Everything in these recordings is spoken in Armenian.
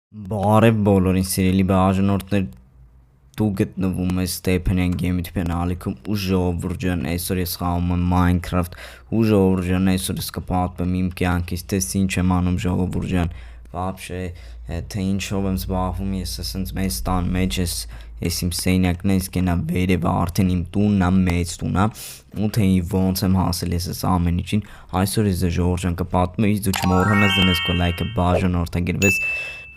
Բարև բոլորին սիրելի բաժանորդներ, դու գտնվում ես Stepanian Game-ի ալիքում ու ժողովուրդ ջան, այսօր ես խաղում եմ Minecraft ու ժողովուրդ ջան, այսօր ես կպատմեմ իմ կյանքից, թե ինչ եմ անում ժողովուրդ ջան, вообще, թե ինչով եմ զբաղվում, ես ասենց մեծ տան մեջ ես իմ սենյակն ես կենա վերևը արդեն իմ տունն է, մեծ տուն է, ու թե ոնց եմ հասել ես այս ամեն ինչին, այսօր ես ժողովուրդ ջան կպատմեմ, դու չմոռանաս դնես քո լայքը բաժանորդագրվես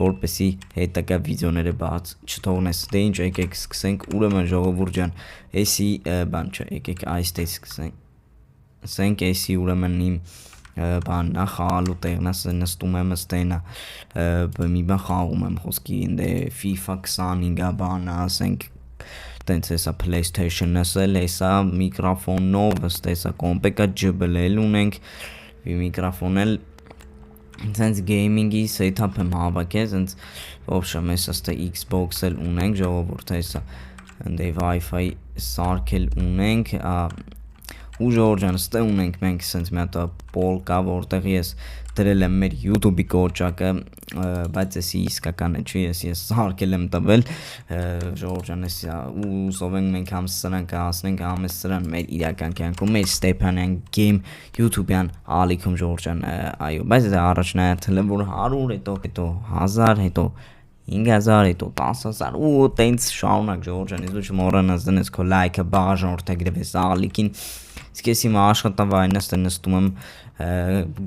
որպեսի հետագա վիդեոները բաց չթողնես դե ինչ եկեք սկսենք ուրեմն ժողովուրդ ջան էսի բան չէ եկեք այստեղ սկսենք էսի ուրեմն իմ բանն է խաղալու տեղն է նստում եմ ստենա մի բան խաղում եմ խոսքի դե FIFA 25-ա բանը ասենք տենց էսա PlayStation-ը էսա միկրոֆոնով էսա կոմպեկա ջբլել ունենք միկրոֆոն էլ Since gaming-ի setup եմ հավաքել, since ոբշա մեզ աստե Xbox էլ ունենք, ժողովուրդ հեսա, դե Wi-Fi սարքել ունենք, ու ժողովուրդ ջան, ստե ունենք մենք since մի հատ պոլ կա, որտեղ ես դրել եմ մեր YouTube-ի կոճակը, բայց էսի իսկականը չի, ես սարքել եմ տվել, ժողովուրդ ջան, ու ուսով ենք մենք համ սրան կհասնենք, համ ես սրան մեր իրական կյանքում, մեր Stepanian Game YouTube-յան ալիքում ժողովուրդ ջան, այո, բայց դա առաջնահերթել եմ, որ 100, հետո 1000, հետո 5000, հետո 10000 ու տենց շարունակ ժողովուրդ ջան, ես չմոռանաս դնես քո լայքը բաժանորդագրվես ալիքին իսկ ես իմ աշխատավայրն եմ նստում եմ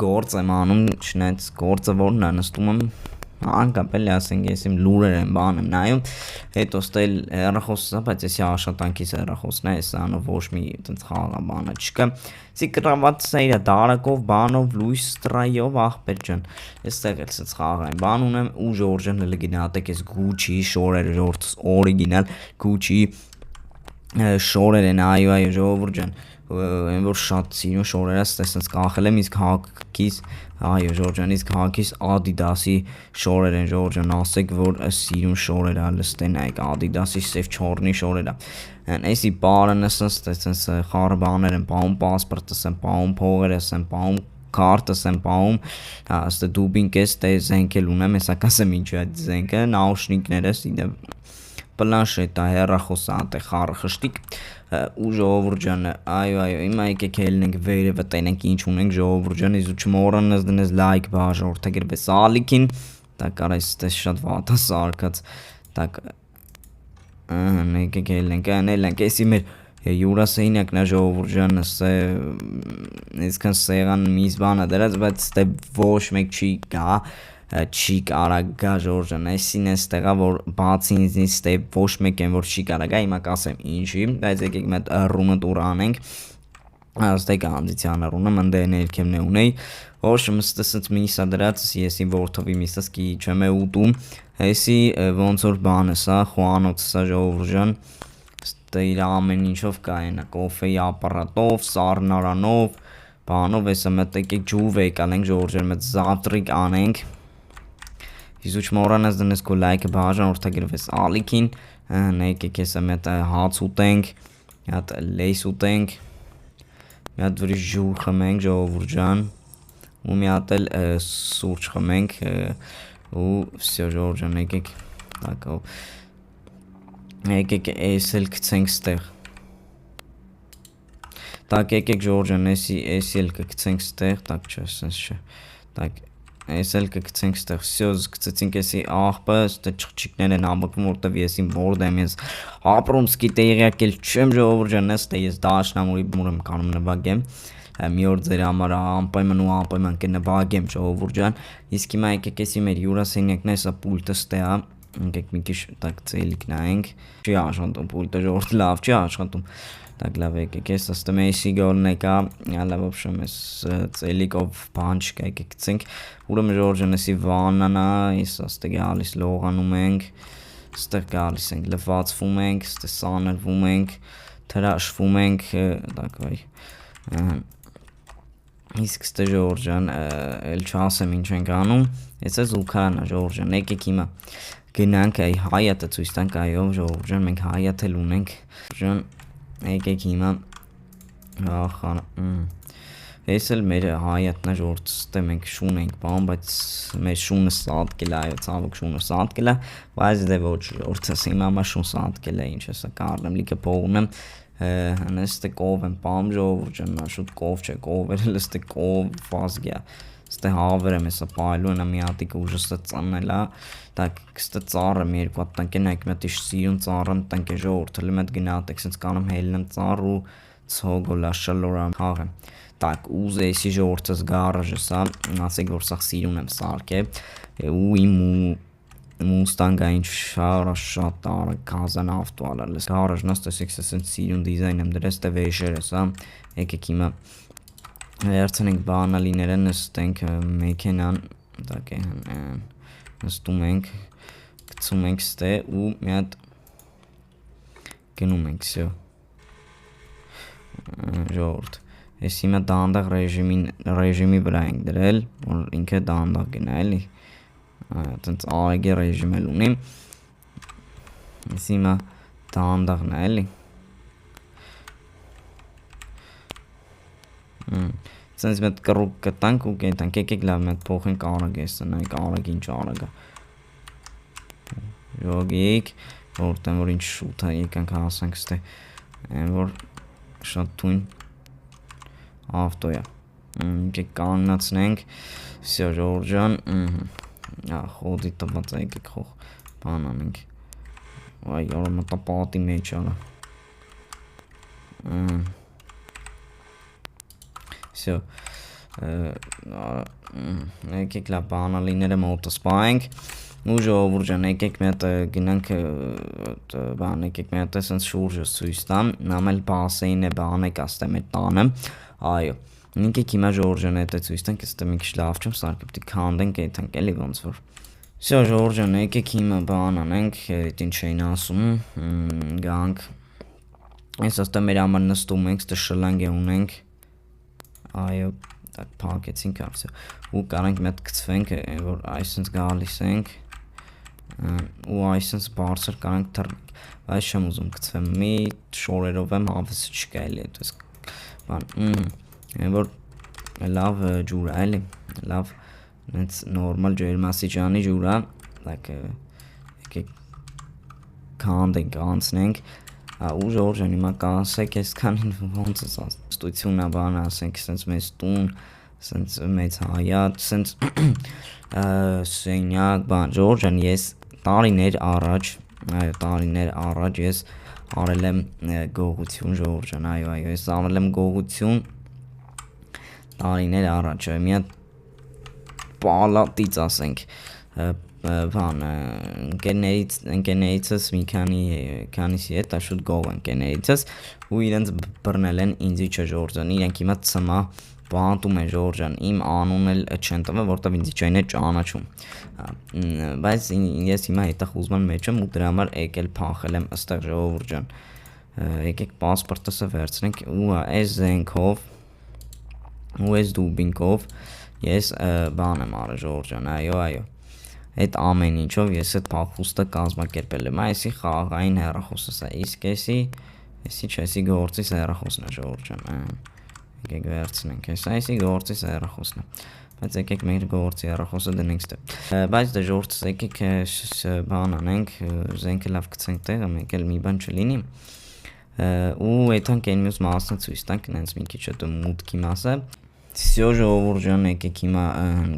գործ եմ անում չնայած գործը որն է նստում եմ անկապել ասենք ես իմ լուրեր եմ բան եմ նայում հետո ստել հեռախոսը բայց էսի աշխատանքից հեռախոսն է էս անով ոչ մի այդպես խաղա բանը չկա Սի կրաված է իր դարակով բանով լույս ստրայով ախպեր ջան այստեղ էլ ցած խաղային բան ունեմ ու ժորժն հələ գնահատեք ես Gucci շորերը ժորժ օրիգինալ Gucci շորեր են այո ժողովուրդ ջան այն որ շատ սիրուն շորերը ստեսնց կախել եմ իսկ հակից այո ժորժան իսկ հակից Adidas-ի շորեր են ժորժան ասեք որ սիրուն շորեր է լստեն այ Adidas-ի սև չորնի շորերը Էսի բարը նսած տեսնես խառը բաներ են պահում պասպորտս են պահում փողերս են պահում քարտս եմ պահում աստե դուբինք էս դե զենքել ունեմ հեսա կասեմ ինչու է զենքը նաուշնիկներս իդե պլանշետա հեռախոսը անտեղ խառը խշտիկ ու ժողովուրդ ջան այո հիմա եկեք ելնենք վերևը տենենք ինչ ունենք ժողովուրդ ջան իսկ չմոռանաս դնես լայք բաժանորդագրվես ալիքին տակ արես դες շատ վատա սարկած տակ եկեք ելնենք էսի մեր յուրասենյակն է ժողովուրդ ջան այսքան սեղան միզ բանը դրած բայց դե ոչ մեկ չի գա չի կարա գա ժորժան այսին էստեղա որ բացի ինձնից դե ոչ մեկ են որ չի կարա գա հիմա կասեմ ինչի բայց եկեք մետ ռումը տուր անենք աստե կանձիցյան ռումը մնդե ներքեմն է ունեի ոչ մստսած միսա դրած եսի որթովի միսաս կի չեմ է ուտում հեսի ոնց որ բանը սա խոանոց սա ժողովուրդ ջան ստե իր ամեն ինչով կա այնա կոֆեի ապարատով սառնարանով բանով էսա մետ եկեք ջուվ եկանենք ժողովուրդ ջան մետ զավտրիկ անենք Իսկ մոռանաս դնես քո լայքը բաժանորդագրվես ալիքին եկեք հեսա մետ հաց ուտենք մի հատ լեյս ուտենք մի հատ վրի ջուր խմենք ժողովուրդ ջան ու մի հատ էլ սուրճ խմենք ու всё ժողովուրդ ջան եկեք տակո եկեք էս էլ գցենք ստեղ տակ եկեք ժողովուրդ ջան էսի էլ կգցենք ստեղ տակ չէ sense չէ տակ Այս էլ կգցենք ստեղ всё գցեցինք էսի աղբը ստե չղջիկներ են ամբողջում որտեվ ես իմ որդ եմ ես ապրում սկի տեղյակ էլ չեմ ժողովուրդ ջան ստե ես դաշնամուրի մուրը կանում նվագեմ մի օր ձեր համար անպայման ու անպայման կնվագեմ ժողովուրդ ջան իսկ հիմա եկեք էսի մեր յուրասենյակն է սա պուլտը ստե է եկեք մի քիչ տակ ծելիք նայենք չի աշխատում պուլտը ժողովուրդ լավ չի աշխատում Так լավ եկեք ես աստեմ էսի գոլն եկա լավ ոբշեմ ես ծելիկով բան չկա եկեք գցենք ուրեմն ժորժան էսի վաննա ես աստե գալիս լողանում ենք ստեղ գալիս ենք լվացվում ենք ստե սանրվում ենք թրաշվում ենք так այ իսկ ստե ժորժան էլ չասեմ ինչ ենք անում ես է զուքարանա ժորժան եկեք հիմա գնանք այ հայատը ցույց տանք այո ժորժան մենք հայատել ունենք ժորժան Եկեք հիմա Ես էլ մեր հայատնա ժողովուրդը մենք շուն ենք բան, բայց մեր շունը սատկել է, այո, ցավոք շունը սատկել է, բայց դե ոչ ժողովուրդը հիմա մա շուն սատկել է, ինչ էսա կարնեմ լիքը փողունեմ հնստե կով եմ բամ ժողովուրդ ջան, շուտ կով չէ, կովերը լստե կով ֆազգա Ստե հավերը մեսա պայլու ենա մի հատիկ ուժստը ծաննելա, տակ կստը ծարը մի երկու հատ տանք են այք մետ իշ սիրուն ծարըմ տանք է ժողորդը լի մետ գնատեք սենց կանեմ հելնեմ ծար ու ծհոգոլ աշալորամ հաղեմ տակ ուզ էսի ժողորդս գարաժը սա ասեք որ սաղ սիրուն եմ սարք է ու իմ մուստանգա ինչ շարա շատ տարը կազան ավտուալը լես գարաժն աստ էսեք սենց սիրուն դիզայն եմ դրես տե վեշեր է սա եկեք հիմա Վերցնենք բանալիները նստենք մեքենան տակ է նստում ենք գցում ենք ստե ու մի հատ գնում ենք всё ժողովուրդ ես հիմա դանդաղ ռեժիմի վրա ենք դրել որ ինքը դանդաղ գնա էլի այտենց ԱԵԳ ռեժիմ էլ ունի ես հիմա դանդաղն է էլի Սենց մետ կռուկ կտանք ու կենտանք եկեք լավ մետ փոխենք արագ ես նայք արագ ինչ արագ Յոգիկ որտեմ որ ինչ շուտ է եկանք հասանք ստե որ շատ թույն ավտոյա եկեք կանգնացնենք всё ժողովուրդ ջան խոդի տված է եկեք խող բան անենք այ արա մտա պատի մեջ արա всё եկեք լավ բանալիները մոտս պայենք ու ժողովուրդ ջան եկեք մի հատ գնանք բան եկեք մի հատ էսենց շուրջը ցույց տամ նամել բասեին է բանեք աստե մեր տանը այո եկեք հիմա ժողովուրդ ջան հետո ցույց տանք ստե մի քիչ լավ չեմ սարք պետք է քանդենք այդանք էլի ոնց որ всё ժողովուրդ ջան եկեք հիմա բան անենք ինչ էին ասում գանք այս աստե մեր համար նստում ենք ստե շլանգ է ունենք Այո, так փակեցինք արծը ու կարանք մետ գծվենք որ այսինց գալիս ենք ու այսինց բարձր կարանք թռնենք բայց չեմ ուզում գծվեմ մի շորերով եմ հավես չկա էլի այդպես բան որ լավ ջուր է էլի լավ նենց նորմալ ջերմաստիճանի ջուր է like եկեք քանդենք անցնենք ու ժողովուրդ ջան հիմա կասեք այսքանին ոնց է ստույցունա բան ասենք սենց մեծ տուն սենց մեծ հայատ սենց սենյակ բան ժողովուրդ ջան ես տարիներ առաջ ես արել եմ գողություն ժողովուրդ ջան այո ես արել եմ գողություն տարիներ առաջ մի հատ պալատից ասենք բան ընկերներիցս մի քանիսի հետ շուտ գող ընկերներիցս ու իրենց բռնել են ինձի չժողջան իրենք հիմա ցմա բանտում են ժողջան իմ անուն էլ չեն տվել որտեվ ինձի չեն է ճանաչում բայց ես հիմա այդտեղ ուզման մեջ եմ ու դրա համար եկել փախել եմ ըստեղ ժողովուրդ ջան եկեք պասպորտս վերցնենք ու այս զենքով ու այս դուբինկով ես բան եմ արել ժողովուրդ ջան այո Այդ ամեն ինչով ես այդ փախուստը կազմակերպել եմ, այսի խաղային հեռախոսս է, իսկ էսի չէ, գործիս հեռախոսն է ժողովուրդ ջան, եկեք վերցնենք, այսի գործիս հեռախոսն է, բայց եկեք մեր գործի հեռախոսը դնենք ստե, բայց դե ժողովուրդ եկեք բան անենք, զենքը լավ գցենք տեղը, մեկ էլ մի բան չլինի, ու այդանք այն մյուս մասը ցույց տանք, նենց մի քիչ հետո մուտքի մասը Всё ժողովուրդ ջան եկեք հիմա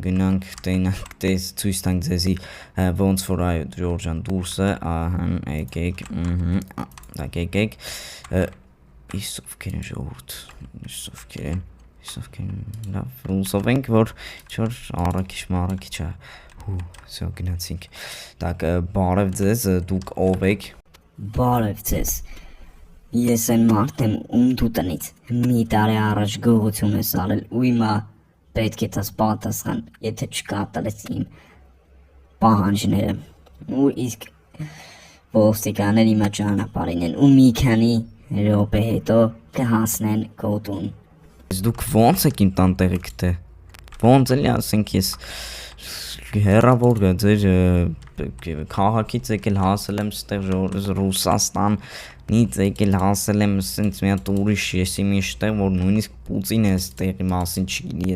գնանք տես ցույց տանք ձեզի ոնց որ այո ժողովուրդ ջան դուրսը եկեք եկեք իսով կերեն ժողովուրդ իսով կերեն լավ ուսով ենք որ չոր առաքիչ է всё գնացինք так բարև ձեզ դուք ով եք բարև ձեզ Ես այն մարդ եմ ում դու տնից մի տարի առաջ գողություն ես արել ու հիմա պետք է տաս պատասխան եթե չկատարես իմ պահանջները ու իսկ ոստիկանները հիմա ճանապարհին են ու մի քանի րոպե հետո կհասնեն կոտուն Դուք ոնց եք իմ տանտեղի գտե ոնց էլի ասենք ես հեռավոր ձեր քաղաքից եկել հասել եմ ստեղ Ռուսաստան Նից եկել հասել եմ սենց մի հատ ուրիշ եսի մի շտեղ, որ նույնիսկ Պուտինը այս տեղի մասին չգիտի,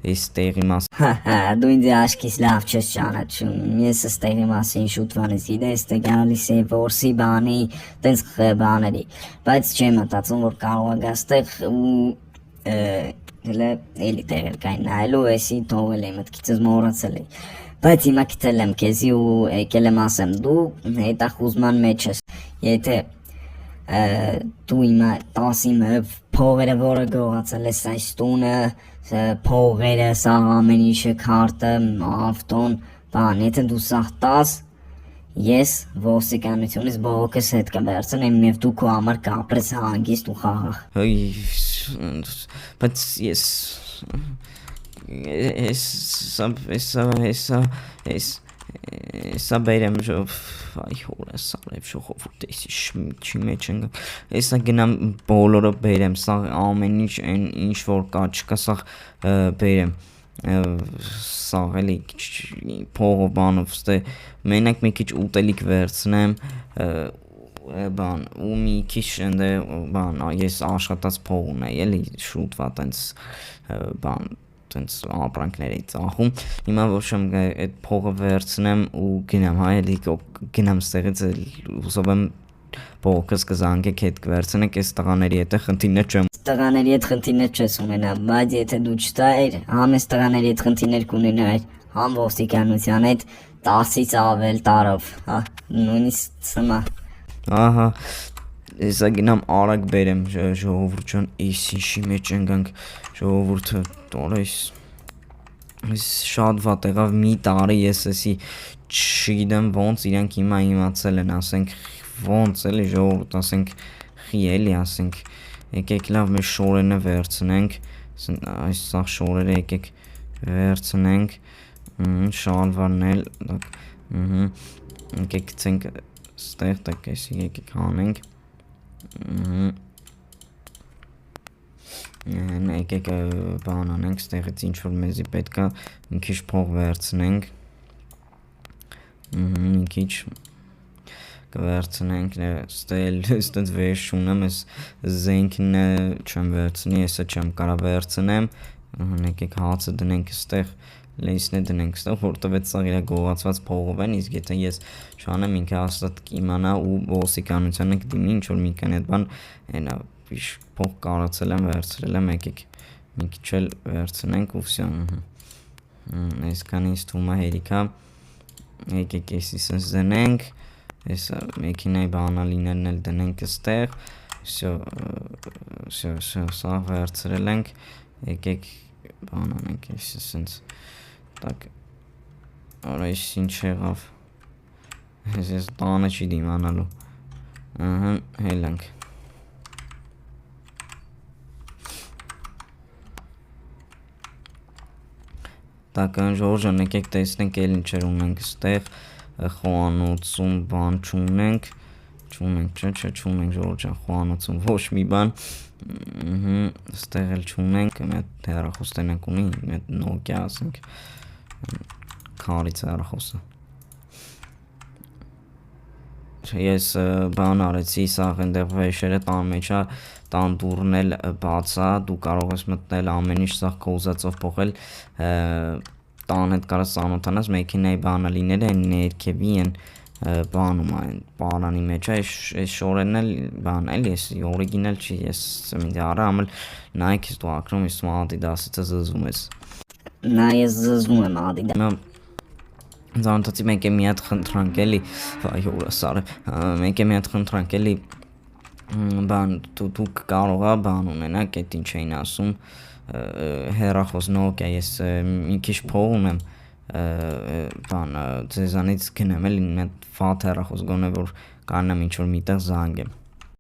այս տեղի մասին։ Հա, դու ինձ աշկիս լավ չես ճանաչում։ Ես ստեղի մասին շուտվանից գիտես, թե գալիս է որսի բանի, տենց բաների։ Բայց չեմ մտածում, որ կարող է գաստեղ ու հələ էլի տեղեր կային նայելու, էսի թողել եմ մտքիցս մոռացել էի։ Բայց հիմա գտել եմ քեզի ու եկել եմ ասեմ, դու հետախուզման մեջ ես։ Եթե դու հիմա տասիմը փողերը որը գողացել ես այս տունը, փողերը, սա ամեն ինչը, քարտը, ավտոն, բան, եթե դու սաղ տաս, ես ոստիկանությունից բողոքս հետ կվերցնեմ և դու քո համար կապրես հանգիստ ու խաղաղ։ Բայց Եսա բերեմ այ հորը սարև շողովուրդ էսի շմիչի մեջ ընգա Եսա գնամ բոլորը բերեմ սաղ ամեն ինչ որ կա չկա սաղ բերեմ սաղ էլի փողով բանով ստե մենակ մի քիչ ուտելիք վերցնեմ բան ու մի քիչ ընդ բան ես աշխատած փող ունեի էլի շուտվա տենց բան տենց ապրանքներ էի ծախում հիմա ոչ եմ այդ փողը վերցնեմ ու գնամ հայ էլի գնամ ստեղից հուսով եմ բողոքս կզանգեք հետ կվերցնեք այս տղաների հետ խնդիրներ չեմ տղաների հետ խնդիրներ չես ունենա բայց եթե դու չտայր համ այս տղաների հետ խնդիրներ կունենայր համ ոստիկանության հետ 10-ից ավել տարով հա նույնիսկ սմա ահա Եսա գնամ արագ բերեմ ժողովուրդ ջան էս ինչի մեջ ընկանք ժողովուրդը տորես շատ վատ եղավ մի տարի ես էսի չգիտեմ ոնց իրանք հիմա իմացել են ասենք ոնց էլի ժողովուրդ ասենք խի էլի ասենք եկեք լավ մեր շորենը վերցնենք այս սաղ շորերը եկեք վերցնենք շալվարն էլ եկեք գցենք ստեղ տակ էսի եկեք հանենք եկեք բան անենք ստեղից ինչ-որ մեզի պետք է մի քիչ փող վերցնենք մի քիչ կվերցնենք ստել ստենց վեշ ունեմ ես զենքն չեմ վերցնի եսը չեմ կարա վերցնեմ եկեք հացը դնենք ստեղ լեյսն է դնենք ստեղ որտովեց սաղ իրա գողացված փողով են իսկ եթե ես չանեմ ինքը հաստատ կիմանա ու ոստիկանությանը կդիմի ինչ-որ մի կան այդ բան ենա փող կարացել եմ վերցրել եմ եկեք մի քիչ էլ վերցնենք ու վսյա այսքան ինձ թվում է հերիքա եկեք էսի սենց դնենք ես մեքինայի բանալիներն էլ դնենք ստեղ սա վերցրել ենք եկեք բան անենք էսի սենց Так, արա ես ինչ եղավ ես տանը չի դիմանալու հելանք Так, ժողովուրդ եկեք տեսնենք էլ ինչեր ունենք ստեղ խոհանոցում բան չունենք չէ չունենք ժողովուրդ խոհանոցում ոչ մի բան ստեղ էլ չունենք մի հատ հեռախոս տենանք ունի մի հատ Nokia ասենք քարից հեռախոսը ես բան արեցի սաղ այնտեղ վեշերը տան մեջ է տան դուռն էլ բաց է դու կարող ես մտնել ամեն ինչ սաղ քո ուզածով փոխել տան հետ կարաս ծանոթանաս մեքենայի բանալիները են ներքևի են բանում այն պարանի մեջ է այս շորերն էլ բան էլ ես օրիգինալ չի ես ինձ արա ամել նայեք ես դու ակրում ես Adidas-ից զզվում ես նա ես զզվում եմ Adidas Զանթացի մենք է մի հատ խնդրանք էլի վայ հորա սարը մենք է մի հատ խնդրանք էլի բան դուք կարող է բան ունենաք այդ ինչ էին ասում հեռախոս Nokia ես մի քիչ փող ունեմ բան ձեզանից գնեմ էլի մի հատ վատ հեռախոս գոնե որ կանեմ ինչ որ միտեղ զանգեմ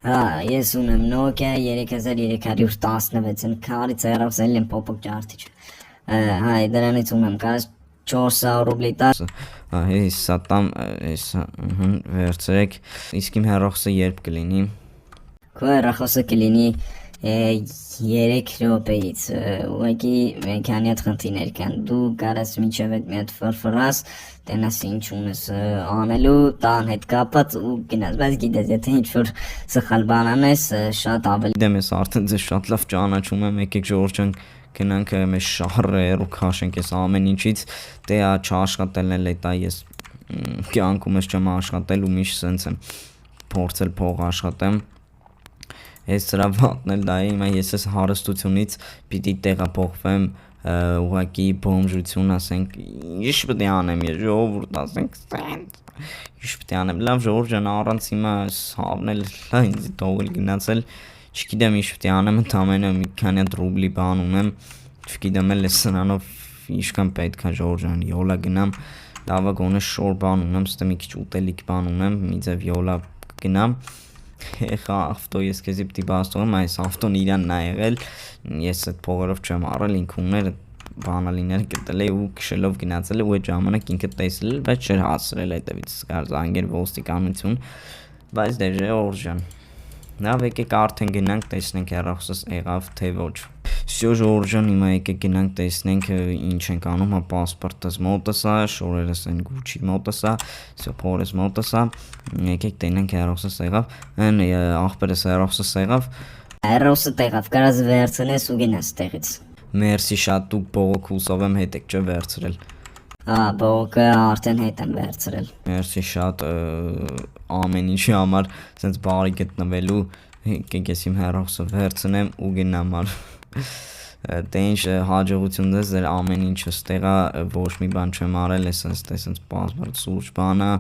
հա ես ունեմ Nokia 3316 քարից հեռախոս եմ փոփոխ ջարդիչ հայ դրանից ունեմ կարս 400 ռուբլի տար հեսա տամ հեսա վերցրեք իսկ իմ հեռախոսը երբ կլինի քո հեռախոսը կլինի 3 րոպեից ուղղակի մի քանի հատ խնդիրներ կան, դու կարաս մինչև այդ մի հատ ֆրֆրաս, տենաս ինչ ունես անելու, տան հետ կապած ու գնաս, բայց գիտես, եթե ինչ-որ սխալ բան անես, շատ ավելի Դեմ ես արդեն ձեզ շատ լավ ճանաչում եմ, եկեք Ժորժ ջան, գնանք մեզ շահռը ու քաշենք այս ամեն ինչից, դե չաշխատելն էլ է տա ես կյանքում ես չեմ աշխատել ու միշտ սենց եմ փորձել փող աշխատեմ։ Ես սրա վատն էլ դա է, հիմա ես ես հարստությունից պիտի տեղափոխվեմ ուղղակի բոմժություն, ասենք, ինչ պետք է անեմ ես ժողովուրդ, ասենք, ինչ պետք է անեմ, լավ Ժորժ ջան, առանց հիմա հավն էլ ինձ թողել գնացել, չգիտեմ ինչ պետք է անեմ, ընդամենը մի քանի հատ ռուբլի բան ունեմ, չգիտեմ էլ սրանով ինչքան պետք է Ժորժ ջան, յոլա գնամ, լավա գոնե շոր բան ունեմ, ստե մի քիչ ուտելիք բան ունեմ, մի ձև յոլա գնամ։ Ეხա ավտո ես քեզի պիտի բաց թողեմ, այս ավտոն իրանն ա եղել, ես այդ փողերով չեմ առել, ինքը ուներ բանալիներ գտել է ու քշելով գնացել է ու այդ ժամանակ ինքը տեսել, բայց չէր հասցրել հետևից կար զանգեր ոստիկանություն, բայց դե Ժորժ ջան, լավ եկեք արդեն գնանք տեսնենք հեռախոսս եղավ թե ոչ։ Всё Ժորժ ջան, հիմա եկեք գնանք տեսնենք ինչ ենք անում, հա պասպորտս մոտս է, շորերս են Gucci մոտս է, всё փորս մոտս է, եկեք տենանք հեռախոսս եղավ, այն աղբերս հեռախոսս եղավ։ Հեռոսը տեղավ, կարաս վերցնես ու գնաս տեղից։ Մերսի շատ դուք բողոք հուսով եմ հետ եք չէ վերցրել։ Բողոքը արդեն հետ եմ վերցրել։ Մերսի շատ ամեն ինչի համար սենց բարի գտնվելու, եկեք ես իմ հեռախոսը վերցնեմ ու գնամ ալ։ Դե ինչ հաջողություն դες ձեր ամեն ինչը ստեղա ոչ մի բան չեմ արել, ես սենց պասպորտ սուրճ բանա,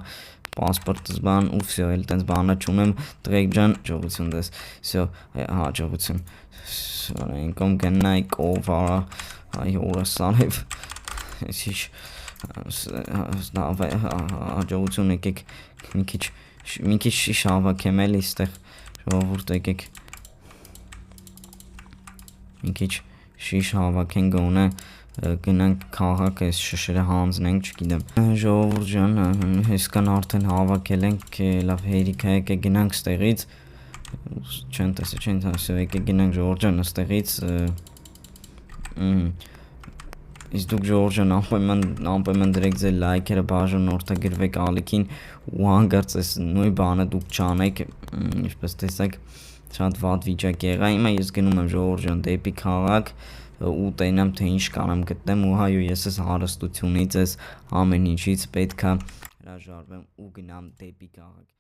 պասպորտս բան ու всё, էլ տենց բանը չունեմ, տղեկ ջան, հաջողություն դες։ Всё, հաջողություն։ Ինքն գնայ կովարա, այ օրս արև։ Ինչ հաջողություն եկեք մի քիչ շիշ հավաքեմ էլի ստեղ ժողովուրդ եկեք մի քիչ շիշ հավաքենք գոնե գնանք քաղաք այս շշերը հանձնենք, չգիտեմ։ Ժողովուրդ ջան, այսքան արդեն հավաքել ենք, լավ հերիքա եկեք գնանք ստեղից։ Չեն տեսել, չեն տեսել, եկեք գնանք Ժորժ ջան ստեղից։ Իսկ դուք Ժորժ ջան անպայման դրեք ձեր լայքերը, բաժանորդագրվեք ալիքին ու հանկարծ այս նույն բանը դուք չանեք, ինչպես տեսակ շատ վատ վիճակ եղա, հիմա ես գնում եմ Ժորժ ջան դեպի քաղաք ու տենամ թե ինչ կանեմ գտնեմ ու հայո ես ես հարստությունից, այս ամեն ինչից պետքա հրաժարվեմ ու գնամ դեպի քաղաք։